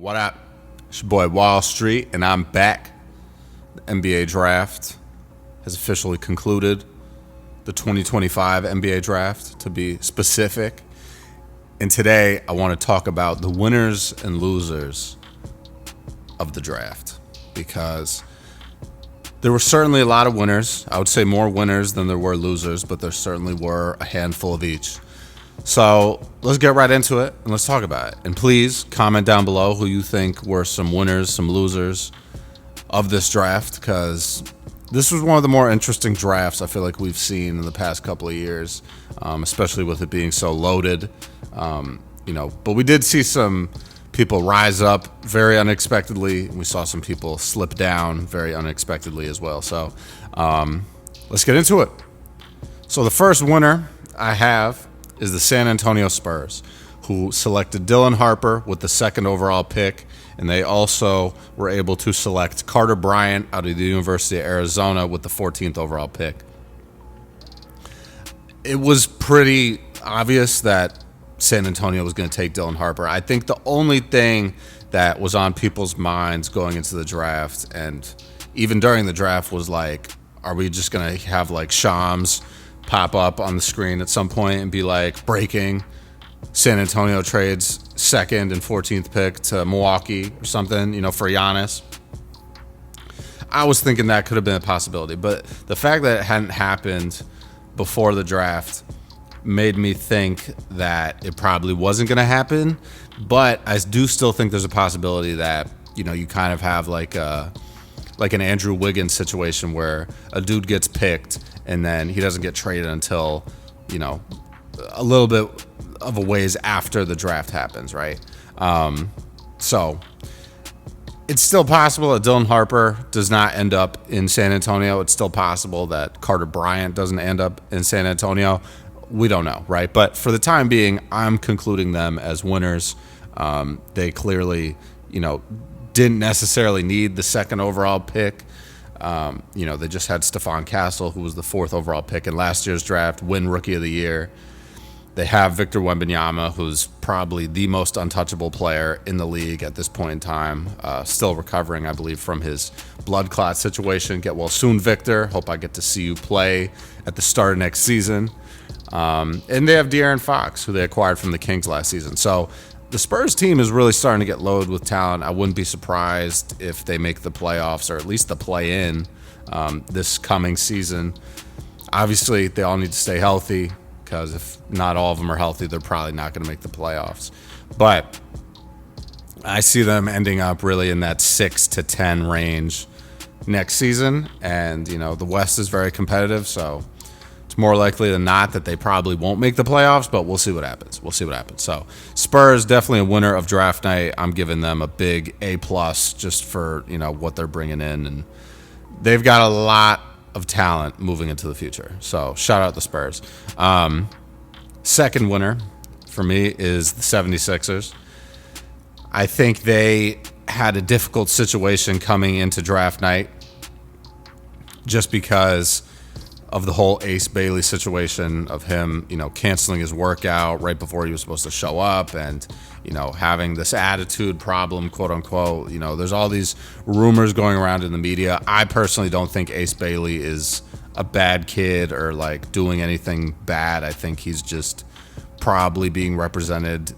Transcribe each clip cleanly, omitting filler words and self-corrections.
What up? It's your boy Wall Street, and I'm back. The NBA draft has officially concluded. The 2025 NBA draft, to be specific. And today, I want to talk about the winners and losers of the draft, because there were certainly a lot of winners. I would say more winners than there were losers, but there certainly were a handful of each. So let's get right into it and let's talk about it. And please comment down below who you think were some winners, some losers of this draft, because this was one of the more interesting drafts I feel like we've seen in the past couple of years, especially with it being so loaded. But we did see some people rise up very unexpectedly. We saw some people slip down very unexpectedly as well. So let's get into it. So the first winner I have is the San Antonio Spurs, who selected Dylan Harper with the second overall pick, and they also were able to select Carter Bryant out of the University of Arizona with the 14th overall pick. It was pretty obvious that San Antonio was going to take Dylan Harper. I think the only thing that was on people's minds going into the draft, and even during the draft, was like, are we just going to have like Shams pop up on the screen at some point and be like, breaking, San Antonio trades second and 14th pick to Milwaukee or something, for Giannis. I was thinking that could have been a possibility, but the fact that it hadn't happened before the draft made me think that it probably wasn't going to happen. But I do still think there's a possibility that, you kind of have like an Andrew Wiggins situation where a dude gets picked and then he doesn't get traded until, a little bit of a ways after the draft happens, right? So it's still possible that Dylan Harper does not end up in San Antonio. It's still possible that Carter Bryant doesn't end up in San Antonio. We don't know, right? But for the time being, I'm concluding them as winners. They clearly, didn't necessarily need the second overall pick. They just had Stephon Castle, who was the fourth overall pick in last year's draft, win Rookie of the Year. They have Victor Wembanyama, who's probably the most untouchable player in the league at this point in time. Still recovering, I believe, from his blood clot situation. Get well soon, Victor. Hope I get to see you play at the start of next season. And they have De'Aaron Fox, who they acquired from the Kings last season. So the Spurs team is really starting to get loaded with talent. I wouldn't be surprised if they make the playoffs, or at least the play-in, this coming season. Obviously, they all need to stay healthy, because if not all of them are healthy, they're probably not going to make the playoffs. But I see them ending up really in that 6 to 10 range next season. And, the West is very competitive, so it's more likely than not that they probably won't make the playoffs, but we'll see what happens. So Spurs, definitely a winner of draft night. I'm giving them a big A+ just for, what they're bringing in. And they've got a lot of talent moving into the future. So shout out the Spurs. Second winner for me is the 76ers. I think they had a difficult situation coming into draft night just because of the whole Ace Bailey situation of him, canceling his workout right before he was supposed to show up, and, having this attitude problem, quote unquote. There's all these rumors going around in the media. I personally don't think Ace Bailey is a bad kid or like doing anything bad. I think he's just probably being represented,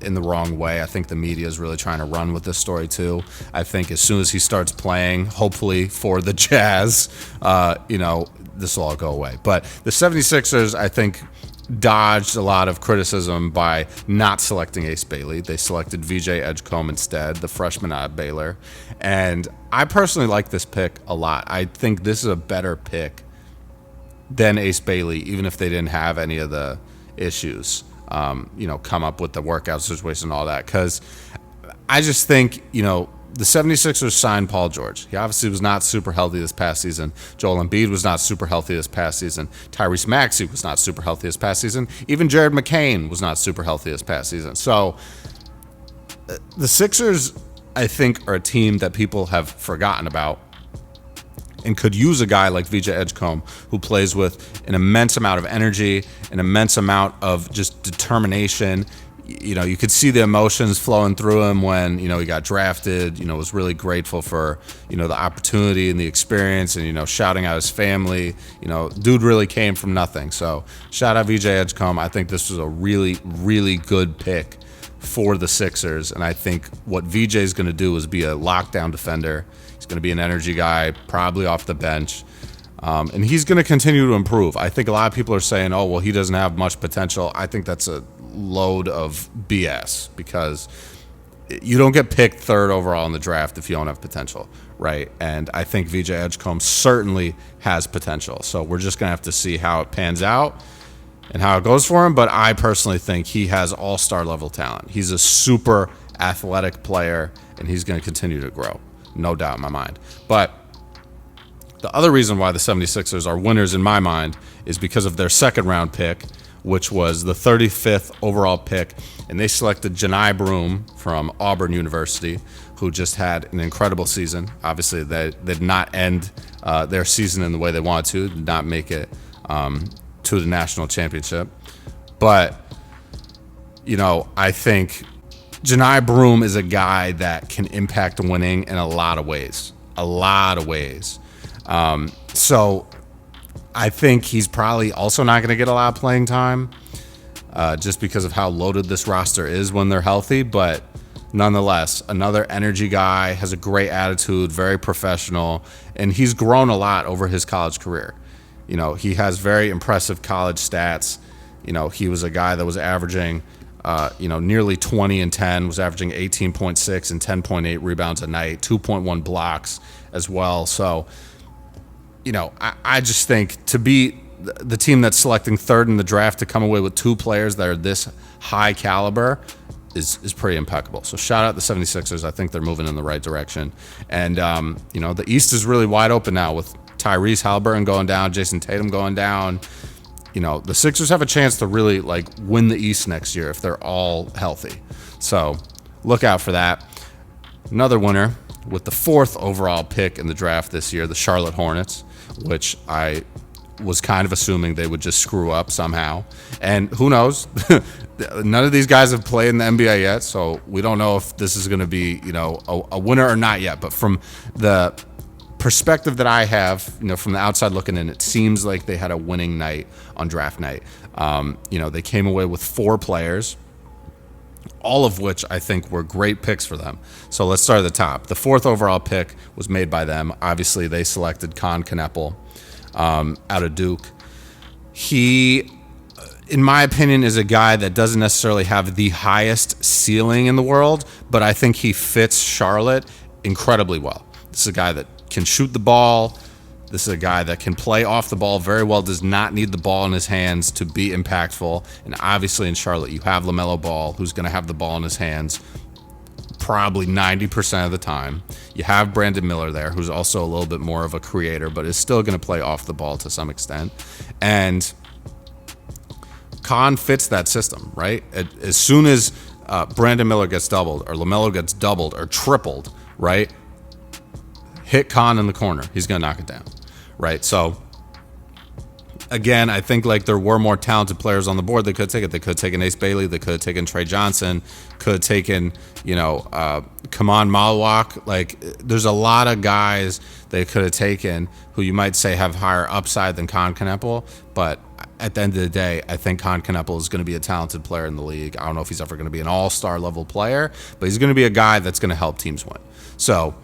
in the wrong way. I think the media is really trying to run with this story too. I think as soon as he starts playing, hopefully for the Jazz, this will all go away. But the 76ers, I think, dodged a lot of criticism by not selecting Ace Bailey. They selected VJ Edgecombe instead, the freshman out of Baylor. And I personally like this pick a lot. I think this is a better pick than Ace Bailey, even if they didn't have any of the issues. Come up with the workout situation and all that. Because I just think, the 76ers signed Paul George. He obviously was not super healthy this past season. Joel Embiid was not super healthy this past season. Tyrese Maxey was not super healthy this past season. Even Jared McCain was not super healthy this past season. So the Sixers, I think, are a team that people have forgotten about and could use a guy like VJ Edgecombe, who plays with an immense amount of energy, an immense amount of just determination. You could see the emotions flowing through him when, he got drafted, was really grateful for, the opportunity and the experience and, shouting out his family. Dude really came from nothing. So shout out VJ Edgecombe. I think this was a really, really good pick for the Sixers. And I think what VJ is going to do is be a lockdown defender. He's going to be an energy guy, probably off the bench. And he's going to continue to improve. I think a lot of people are saying, oh, well, he doesn't have much potential. I think that's a load of BS because you don't get picked third overall in the draft if you don't have potential, right? And I think VJ Edgecombe certainly has potential. So we're just going to have to see how it pans out and how it goes for him. But I personally think he has all-star level talent. He's a super athletic player, and he's going to continue to grow. No doubt in my mind. But the other reason why the 76ers are winners in my mind is because of their second-round pick, which was the 35th overall pick, and they selected Janai Broome from Auburn University, who just had an incredible season. Obviously, they did not end their season in the way they wanted to, did not make it to the national championship. But, I think Janai Broome is a guy that can impact winning in a lot of ways. So I think he's probably also not going to get a lot of playing time just because of how loaded this roster is when they're healthy. But nonetheless, another energy guy, has a great attitude, very professional, and he's grown a lot over his college career. He has very impressive college stats. He was a guy that was averaging, nearly 20 and 10, was averaging 18.6 and 10.8 rebounds a night, 2.1 blocks as well. So, I just think to be the team that's selecting third in the draft to come away with two players that are this high caliber is pretty impeccable. So shout out the 76ers. I think they're moving in the right direction. And, the East is really wide open now with Tyrese Halliburton going down, Jason Tatum going down. The Sixers have a chance to really win the East next year if they're all healthy. So look out for that. Another winner with the 4th overall pick in the draft this year, the Charlotte Hornets, which I was kind of assuming they would just screw up somehow. And who knows? None of these guys have played in the NBA yet, so we don't know if this is going to be, a winner or not yet. But from the perspective that I have, from the outside looking in, it seems like they had a winning night on draft night. They came away with 4 players, all of which I think were great picks for them. So let's start at the top. The 4th overall pick was made by them. Obviously, they selected Con Kneppel out of Duke. He, in my opinion, is a guy that doesn't necessarily have the highest ceiling in the world, but I think he fits Charlotte incredibly well. This is a guy that can shoot the ball. This is a guy that can play off the ball very well, does not need the ball in his hands to be impactful. And obviously in Charlotte, you have LaMelo Ball, who's going to have the ball in his hands probably 90% of the time. You have Brandon Miller there, who's also a little bit more of a creator, but is still going to play off the ball to some extent. And Con fits that system, right? As soon as Brandon Miller gets doubled or LaMelo gets doubled or tripled, right? Hit Con in the corner. He's going to knock it down. Right, so again, I think there were more talented players on the board they could take it. They could have taken Ace Bailey. They could have taken Trey Johnson. Could have taken, Kaman Malwak. There's a lot of guys they could have taken who you might say have higher upside than Con Kneppel. But at the end of the day, I think Con Kneppel is going to be a talented player in the league. I don't know if he's ever going to be an all-star level player, but he's going to be a guy that's going to help teams win. So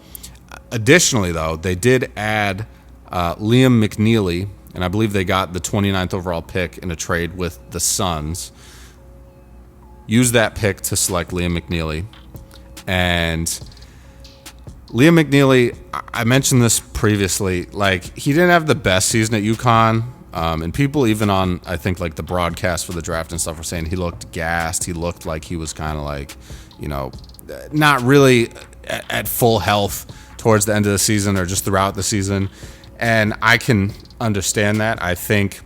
additionally, though, they did add Liam McNeely, and I believe they got the 29th overall pick in a trade with the Suns. Used that pick to select Liam McNeely. And Liam McNeely, I mentioned this previously, he didn't have the best season at UConn. And people even on, I think, the broadcast for the draft and stuff were saying he looked gassed. He looked like he was kind of not really at full health towards the end of the season or just throughout the season. And I can understand that. I think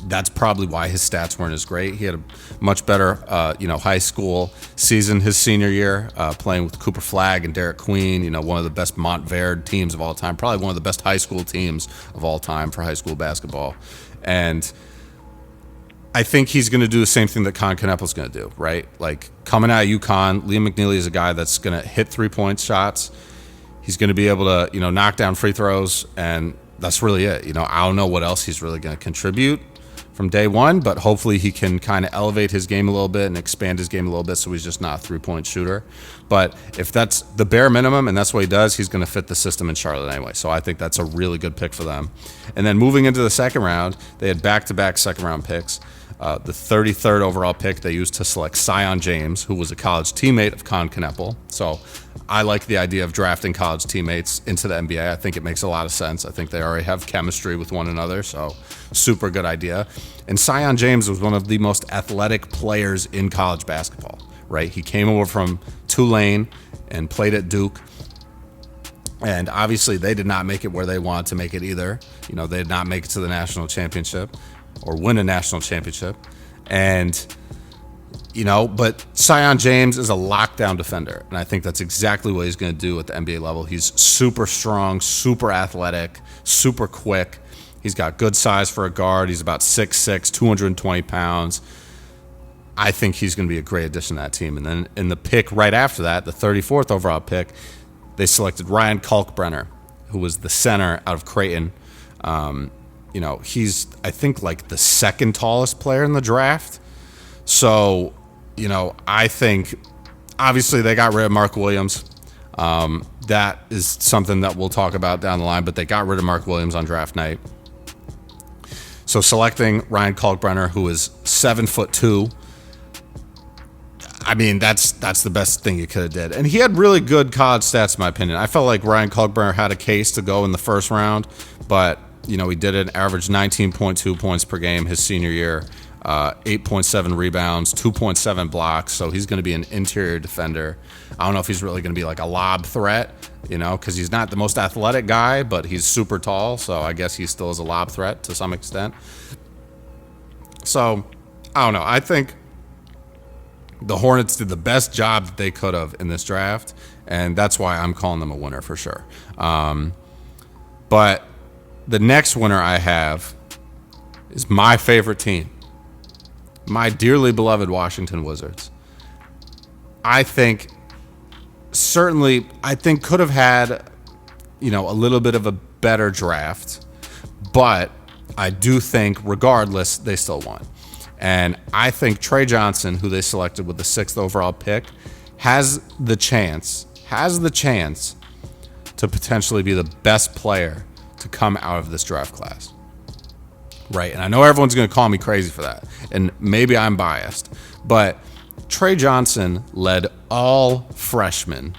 that's probably why his stats weren't as great. He had a much better, high school season his senior year, playing with Cooper Flagg and Derek Queen, one of the best Montverde teams of all time, probably one of the best high school teams of all time for high school basketball. And I think he's going to do the same thing that Con Kneppel's going to do, right? Like coming out of UConn, Liam McNeely is a guy that's going to hit 3-point shots. He's going to be able to, knock down free throws, and that's really it. I don't know what else he's really going to contribute from day one, but hopefully he can kind of elevate his game a little bit and expand his game a little bit so he's just not a 3-point shooter. But if that's the bare minimum and that's what he does, he's going to fit the system in Charlotte anyway. So I think that's a really good pick for them. And then moving into the second round, they had back-to-back second-round picks. The 33rd overall pick they used to select Sion James, who was a college teammate of Con Kneppel. So I like the idea of drafting college teammates into the NBA. I think it makes a lot of sense. I think they already have chemistry with one another, so super good idea. And Sion James was one of the most athletic players in college basketball, right? He came over from Tulane and played at Duke. And obviously they did not make it where they wanted to make it either. They did not make it to the national championship or win a national championship. And, but Sion James is a lockdown defender. And I think that's exactly what he's going to do at the NBA level. He's super strong, super athletic, super quick. He's got good size for a guard. He's about 6'6", 220 pounds. I think he's going to be a great addition to that team. And then in the pick right after that, the 34th overall pick, they selected Ryan Kalkbrenner, who was the center out of Creighton. He's, I think, like the second tallest player in the draft. So, I think, obviously, they got rid of Mark Williams. That is something that we'll talk about down the line, but they got rid of Mark Williams on draft night. So selecting Ryan Kalkbrenner, who is 7'2", I mean, that's the best thing you could have did. And he had really good college stats, in my opinion. I felt like Ryan Kalkbrenner had a case to go in the first round, but he did an average 19.2 points per game his senior year, 8.7 rebounds, 2.7 blocks. So he's going to be an interior defender. I don't know if he's really going to be like a lob threat, because he's not the most athletic guy, but he's super tall. So I guess he still is a lob threat to some extent. So I don't know. I think the Hornets did the best job that they could have in this draft, and that's why I'm calling them a winner for sure. But the next winner I have is my favorite team, my dearly beloved Washington Wizards. I think could have had, a little bit of a better draft, but I do think regardless, they still won. And I think Trey Johnson, who they selected with the 6th overall pick, has the chance to potentially be the best player to come out of this draft class. Right? And I know everyone's going to call me crazy for that. And maybe I'm biased. But Trey Johnson led all freshmen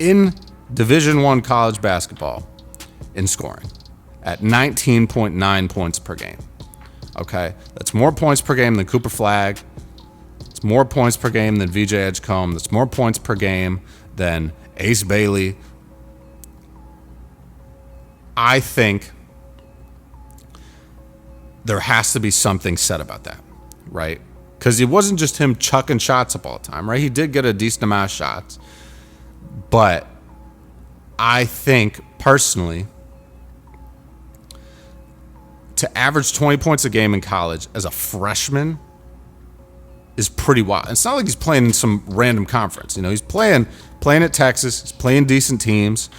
in Division I college basketball in scoring at 19.9 points per game. Okay? That's more points per game than Cooper Flagg. It's more points per game than VJ Edgecombe. That's more points per game than Ace Bailey. I think there has to be something said about that, right? Because it wasn't just him chucking shots up all the time, right? He did get a decent amount of shots. But I think, personally, to average 20 points a game in college as a freshman is pretty wild. It's not like he's playing in some random conference. He's playing at Texas. He's playing decent teams.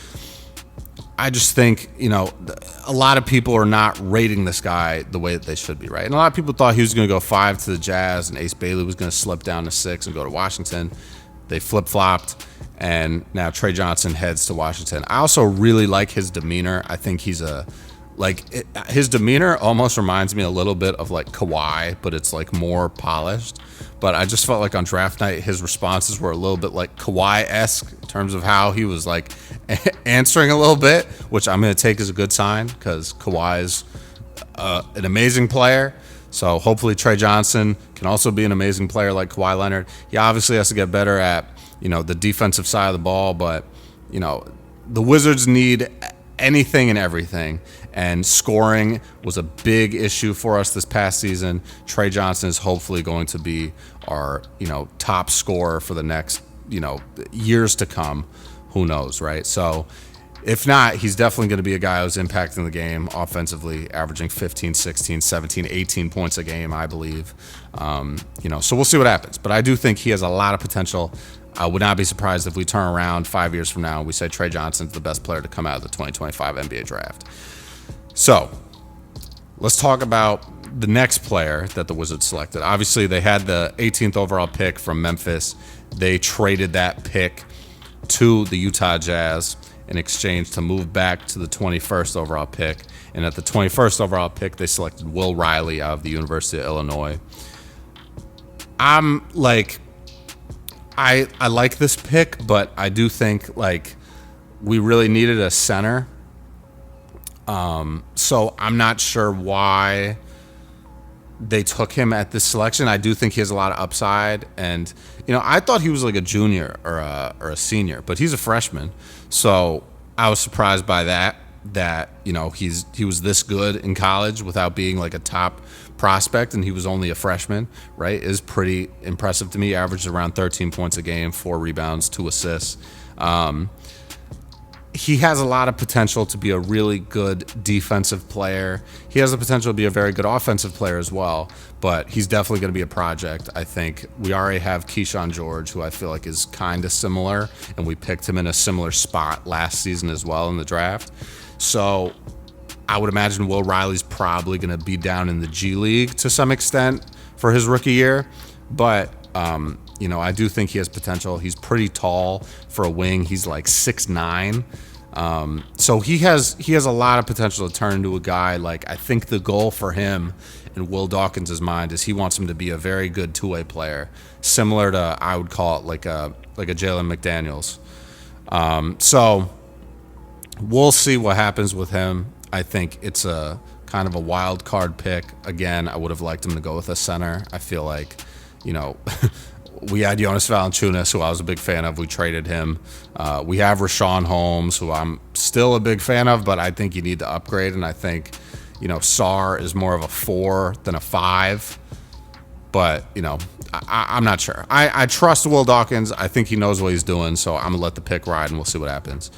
I just think, a lot of people are not rating this guy the way that they should be, right? And a lot of people thought he was going to go 5 to the Jazz and Ace Bailey was going to slip down to 6 and go to Washington. They flip-flopped, and now Trey Johnson heads to Washington. I also really like his demeanor. I think he's his demeanor almost reminds me a little bit of like Kawhi, but it's like more polished. But I just felt like on draft night, his responses were a little bit like Kawhi-esque in terms of how he was like answering a little bit, which I'm going to take as a good sign because Kawhi is an amazing player. So hopefully Trey Johnson can also be an amazing player like Kawhi Leonard. He obviously has to get better at, the defensive side of the ball, but, the Wizards need anything and everything. And scoring was a big issue for us this past season. Trey Johnson is hopefully going to be our, top scorer for the next, years to come. Who knows, right? So If not, he's definitely going to be a guy who's impacting the game offensively, averaging 15, 16, 17, 18 points a game, I believe. So we'll see what happens. But I do think he has a lot of potential. I would not be surprised if we turn around 5 years from now and we say Trey Johnson's the best player to come out of the 2025 NBA draft. So let's talk about the next player that the Wizards selected. Obviously, they had the 18th overall pick from Memphis. They traded that pick to the Utah Jazz in exchange to move back to the 21st overall pick. And at the 21st overall pick, they selected Will Riley out of the University of Illinois. I like this pick, but I do think we really needed a center. So I'm not sure why they took him at this selection. I do think he has a lot of upside, and I thought he was like a junior or a senior, but he's a freshman. So I was surprised by that he was this good in college without being like a top prospect, and he was only a freshman, right? Is pretty impressive to me. Averaged around 13 points a game, 4 rebounds, 2 assists. He has a lot of potential to be a really good defensive player. He has the potential to be a very good offensive player as well, but he's definitely going to be a project. I think we already have Keyshawn George, who I feel like is kind of similar, and we picked him in a similar spot last season as well in the draft. So I would imagine Will Riley's probably going to be down in the G League to some extent for his rookie year, but I do think he has potential. He's pretty tall for a wing. He's like 6'9". So he has a lot of potential to turn into a guy. I think the goal for him in Will Dawkins' mind is he wants him to be a very good two-way player, similar to, I would call it like a Jalen McDaniels. So we'll see what happens with him. I think it's a kind of a wild card pick. Again, I would have liked him to go with a center. I feel like, we had Jonas Valanciunas, who I was a big fan of. We traded him. We have Rashawn Holmes, who I'm still a big fan of, but I think you need to upgrade. And I think, Sarr is more of a 4 than a 5. But, I'm not sure. I trust Will Dawkins. I think he knows what he's doing, so I'm going to let the pick ride, and we'll see what happens.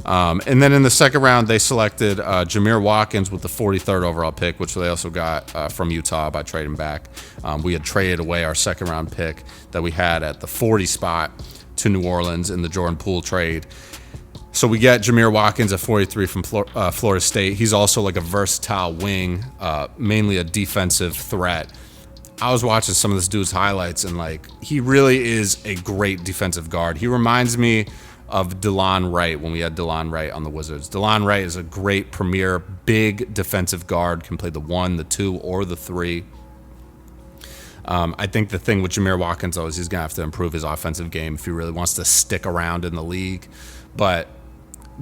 And then in the second round, they selected Jameer Watkins with the 43rd overall pick, which they also got from Utah by trading back. We had traded away our second-round pick that we had at the 40 spot to New Orleans in the Jordan Poole trade. So we get Jameer Watkins at 43 from Florida State. He's also like a versatile wing, mainly a defensive threat. I was watching some of this dude's highlights, and he really is a great defensive guard. He reminds me of DeLon Wright when we had DeLon Wright on the Wizards. DeLon Wright is a great premier big defensive guard, can play the 1, the 2, or the 3. I think the thing with Jameer Watkins, though, is he's going to have to improve his offensive game if he really wants to stick around in the league. But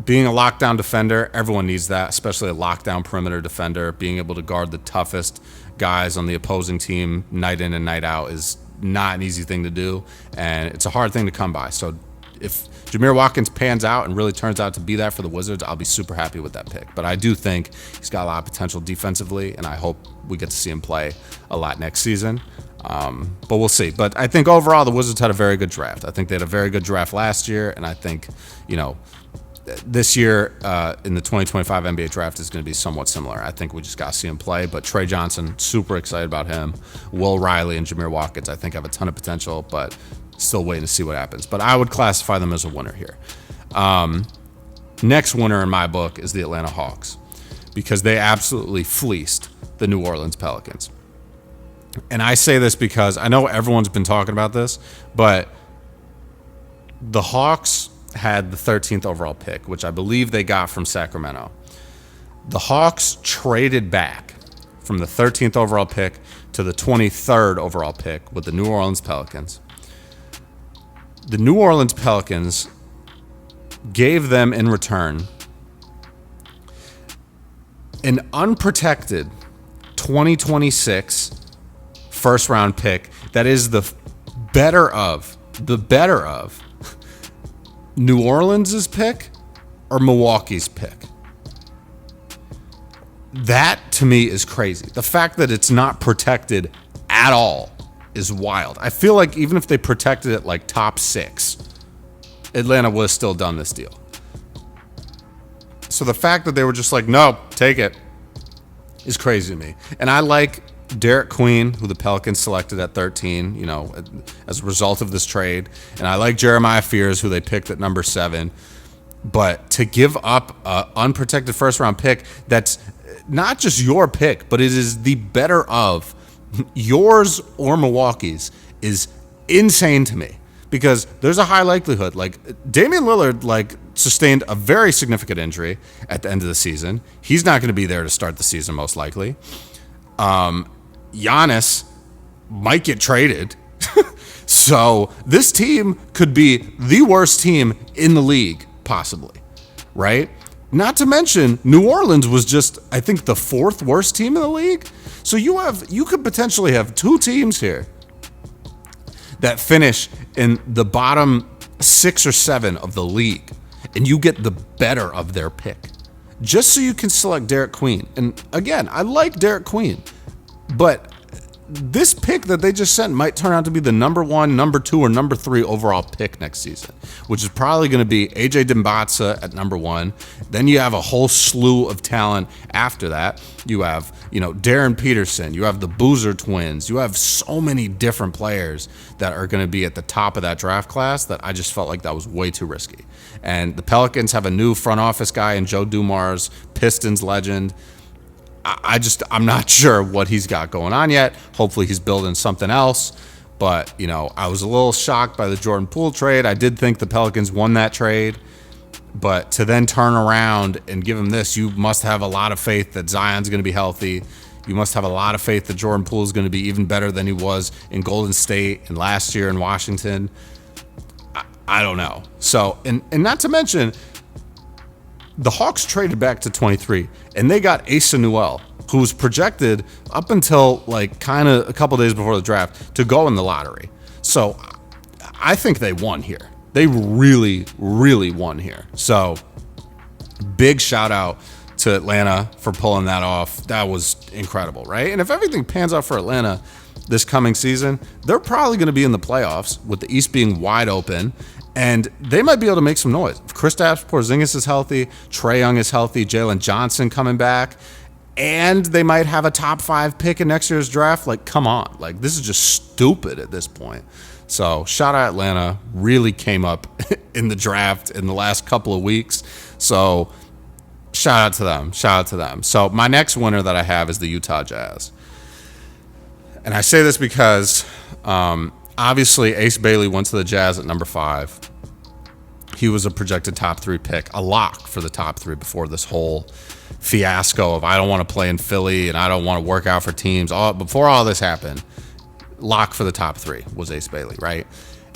being a lockdown defender, everyone needs that, especially a lockdown perimeter defender. Being able to guard the toughest guys on the opposing team night in and night out is not an easy thing to do, and it's a hard thing to come by. So if Jameer Watkins pans out and really turns out to be that for the Wizards, I'll be super happy with that pick. But I do think he's got a lot of potential defensively, and I hope we get to see him play a lot next season. But we'll see. But I think overall the Wizards had a very good draft. I think they had a very good draft last year, and I think, this year in the 2025 NBA draft is going to be somewhat similar. I think we just got to see him play. But Trey Johnson, super excited about him. Will Riley and Jameer Watkins, I think, have a ton of potential, but still waiting to see what happens. But I would classify them as a winner here. Next winner in my book is the Atlanta Hawks, because they absolutely fleeced the New Orleans Pelicans. And I say this because I know everyone's been talking about this, but the Hawks had the 13th overall pick, which I believe they got from Sacramento. The Hawks traded back from the 13th overall pick to the 23rd overall pick with the New Orleans Pelicans. The New Orleans Pelicans gave them in return an unprotected 2026 first round pick that is the better of New Orleans' pick or Milwaukee's pick. That, to me, is crazy. The fact that it's not protected at all is wild. I feel like even if they protected it like top 6, Atlanta would have still done this deal. So the fact that they were just like, no, take it, is crazy to me. And I like Derek Queen, who the Pelicans selected at 13, as a result of this trade. And I like Jeremiah Fears, who they picked at number 7. But to give up an unprotected first-round pick that's not just your pick, but it is the better of yours or Milwaukee's is insane to me. Because there's a high likelihood, Damian Lillard, sustained a very significant injury at the end of the season. He's not going to be there to start the season, most likely. Giannis might get traded. So this team could be the worst team in the league, possibly, right? Not to mention, New Orleans was just, I think, the 4th worst team in the league. So you could potentially have 2 teams here that finish in the bottom 6 or 7 of the league, and you get the better of their pick, just so you can select Derek Queen. And again, I like Derek Queen, but this pick that they just sent might turn out to be the number 1, number 2, or number 3 overall pick next season, which is probably going to be AJ Dimbatsa at number 1. Then you have a whole slew of talent after that. You have, Darren Peterson. You have the Boozer twins. You have so many different players that are going to be at the top of that draft class that I just felt like that was way too risky. And the Pelicans have a new front office guy in Joe Dumars, Pistons legend. I'm not sure what he's got going on yet. Hopefully he's building something else. But, I was a little shocked by the Jordan Poole trade. I did think the Pelicans won that trade. But to then turn around and give him this, you must have a lot of faith that Zion's going to be healthy. You must have a lot of faith that Jordan Poole is going to be even better than he was in Golden State and last year in Washington. I don't know. So, and not to mention, the Hawks traded back to 23, and they got Asa Newell, who was projected up until kind of a couple days before the draft to go in the lottery. So I think they won here. They really, really won here. So big shout out to Atlanta for pulling that off. That was incredible, right? And if everything pans out for Atlanta this coming season, they're probably going to be in the playoffs with the East being wide open. And they might be able to make some noise. If Kristaps Porzingis is healthy, Trae Young is healthy, Jalen Johnson coming back, and they might have a top 5 pick in next year's draft. Come on. This is just stupid at this point. So, shout out Atlanta. Really came up in the draft in the last couple of weeks. So, shout out to them. Shout out to them. So, my next winner that I have is the Utah Jazz. And I say this because obviously, Ace Bailey went to the Jazz at number 5. He was a projected top 3 pick, a lock for the top 3 before this whole fiasco of I don't want to play in Philly and I don't want to work out for teams. Before all this happened, lock for the top 3 was Ace Bailey, right?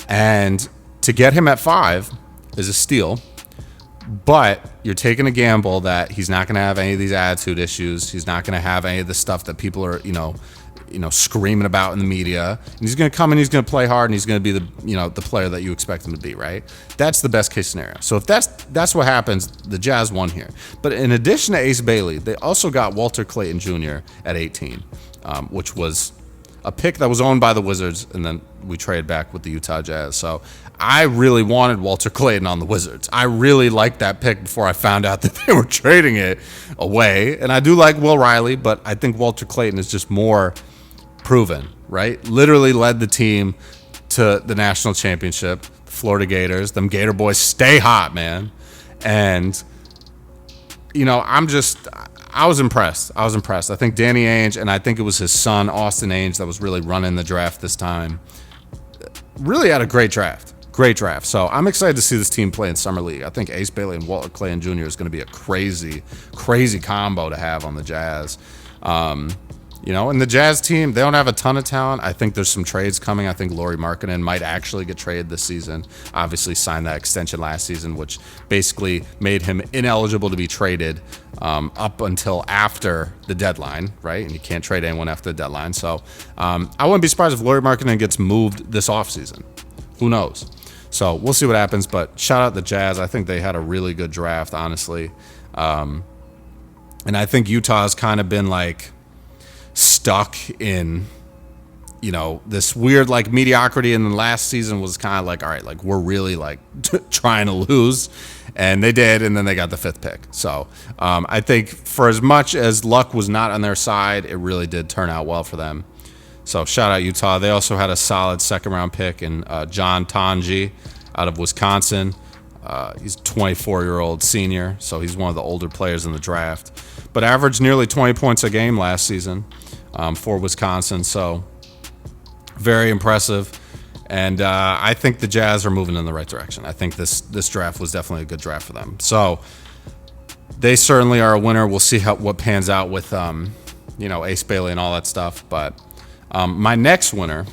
And to get him at 5 is a steal, but you're taking a gamble that he's not going to have any of these attitude issues. He's not going to have any of the stuff that people are, screaming about in the media. And he's going to come and he's going to play hard and he's going to be the player that you expect him to be, right? That's the best case scenario. So if that's what happens, the Jazz won here. But in addition to Ace Bailey, they also got Walter Clayton Jr. at 18, which was a pick that was owned by the Wizards, and then we traded back with the Utah Jazz. So I really wanted Walter Clayton on the Wizards. I really liked that pick before I found out that they were trading it away. And I do like Will Riley, but I think Walter Clayton is just more proven, right? Literally led the team to the national championship, the Florida Gators. Them Gator boys stay hot, man. And, I was impressed. I think Danny Ainge, and I think it was his son, Austin Ainge, that was really running the draft this time. Really had a great draft. Great draft. So I'm excited to see this team play in Summer League. I think Ace Bailey and Walter Clayton Jr. is going to be a crazy, crazy combo to have on the Jazz. And the Jazz team, they don't have a ton of talent. I think there's some trades coming. I think Lauri Markkanen might actually get traded this season. Obviously signed that extension last season, which basically made him ineligible to be traded up until after the deadline, right? And you can't trade anyone after the deadline. So I wouldn't be surprised if Lauri Markkanen gets moved this offseason. Who knows? So we'll see what happens. But shout out the Jazz. I think they had a really good draft, honestly. And I think Utah's kind of been stuck in, this weird like mediocrity in the last season was kind of like, all right, like we're really like trying to lose, and they did, and then they got the 5th pick. So I think for as much as luck was not on their side, it really did turn out well for them. So shout out Utah. They also had a solid 2nd round pick in John Tanji out of Wisconsin. He's a 24-year-old senior, so he's one of the older players in the draft, but averaged nearly 20 points a game last season for Wisconsin. So very impressive, and I think the Jazz are moving in the right direction. I think this draft was definitely a good draft for them. So they certainly are a winner. We'll see what pans out with Ace Bailey and all that stuff. But my next winner